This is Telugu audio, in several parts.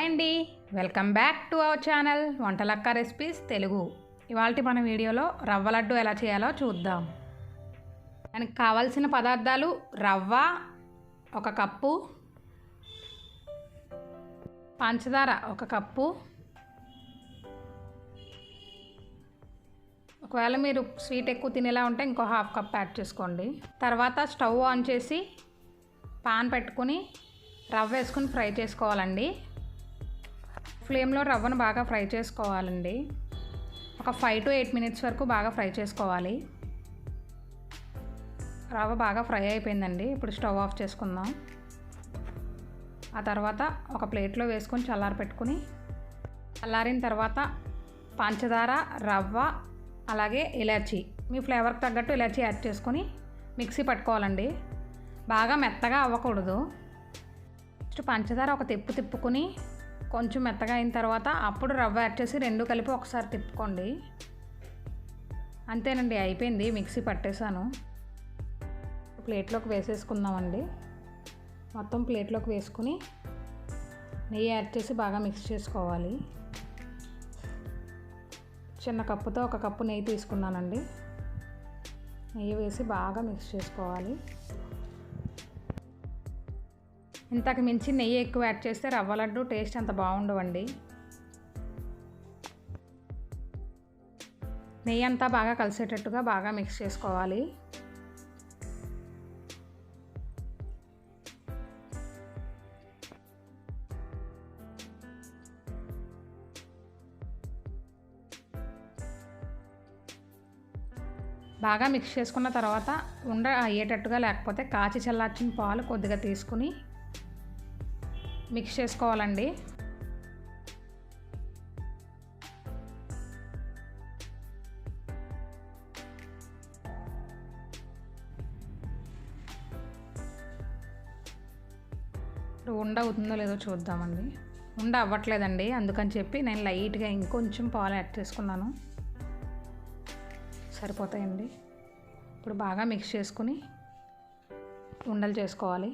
అండి welcome back to our channel Vantalakka recipes Telugu. ఇవాల్టి మన వీడియోలో రవ్వ లడ్డు ఎలా చేయాలో చూద్దాం. దానికి కావాల్సిన పదార్థాలు రవ్వ 1 కప్పు, పంచదార 1 కప్పు. ఒకవేళ మీరు స్వీట్ ఎక్కువ తినేలా ఉంటే ఇంకో 1/2 కప్ యాడ్ చేసుకోండి. తర్వాత స్టవ్ ఆన్ చేసి పాన్ పెట్టుకుని రవ్వ వేసుకుని ఫ్రై చేసుకోవాలండి. ఫ్లేమ్లో రవ్వను బాగా ఫ్రై చేసుకోవాలండి. ఒక 5 to 8 మినిట్స్ వరకు బాగా ఫ్రై చేసుకోవాలి. రవ్వ బాగా ఫ్రై అయిపోయిందండి. ఇప్పుడు స్టవ్ ఆఫ్ చేసుకుందాం. ఆ తర్వాత ఒక ప్లేట్లో వేసుకొని చల్లారి పెట్టుకుని, చల్లారిన తర్వాత పంచదార, రవ్వ, అలాగే ఇలాచీ, మీ ఫ్లేవర్కి తగ్గట్టు ఇలాచీ యాడ్ చేసుకొని మిక్సీ పట్టుకోవాలండి. బాగా మెత్తగా అవ్వకూడదు. ఫస్ట్ పంచదార ఒక తిప్పుకుని కొంచెం మెత్తగా అయిన తర్వాత అప్పుడు రవ్వ యాడ్ చేసి 2 కలిపి ఒకసారి తిప్పుకోండి. అంతేనండి, అయిపోయింది. మిక్సీ పట్టేశాను. ప్లేట్లోకి వేసేసుకుందామండి. మొత్తం ప్లేట్లోకి వేసుకుని నెయ్యి యాడ్ చేసి బాగా మిక్స్ చేసుకోవాలి. చిన్న కప్పుతో 1 కప్పు నెయ్యి తీసుకున్నానండి. నెయ్యి వేసి బాగా మిక్స్ చేసుకోవాలి. ఇంతకు మించి నెయ్యి ఎక్కువ యాడ్ చేస్తే రవ్వ లడ్డు టేస్ట్ అంత బాగుండవండి. నెయ్యి అంతా బాగా కలిసేటట్టుగా బాగా మిక్స్ చేసుకోవాలి. బాగా మిక్స్ చేసుకున్న తర్వాత ఉండ అయ్యేటట్టుగా, లేకపోతే కాచి చల్లార్చిన పాలు కొద్దిగా తీసుకుని మిక్స్ చేసుకోవాలండి. ఇప్పుడు ఉండ అవుతుందో లేదో చూద్దామండి. ఉండ అవ్వట్లేదండి, అందుకని చెప్పి నేను లైట్గా ఇంకొంచెం పాలు యాడ్ చేసుకున్నాను. సరిపోతాయండి. ఇప్పుడు బాగా మిక్స్ చేసుకుని ఉండలు చేసుకోవాలి.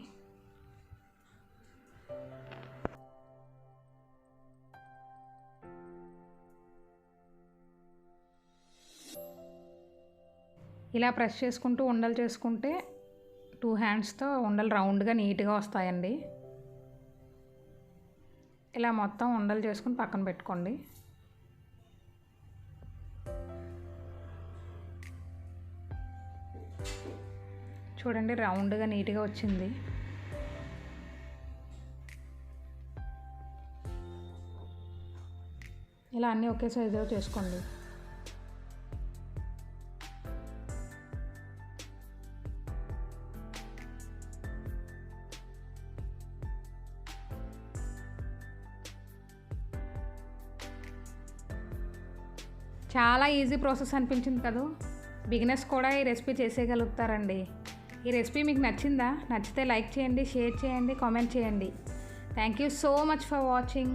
ఇలా ప్రెస్ చేసుకుంటూ ఉండలు చేసుకుంటే 2 హ్యాండ్స్తో ఉండలు రౌండ్గా నీట్గా వస్తాయండి. ఇలా మొత్తం ఉండలు చేసుకుని పక్కన పెట్టుకోండి. చూడండి, రౌండ్గా నీట్గా వచ్చింది. ఇలా అన్నీ ఒకే సైజులో చేసుకోండి. చాలా ఈజీ ప్రాసెస్ అనిపించింది కదా. బిగినర్స్ కూడా ఈ రెసిపీ చేసేయగలుగుతారండి. ఈ రెసిపీ మీకు నచ్చిందా? నచ్చితే లైక్ చేయండి, షేర్ చేయండి, కామెంట్ చేయండి. Thank you so much for watching.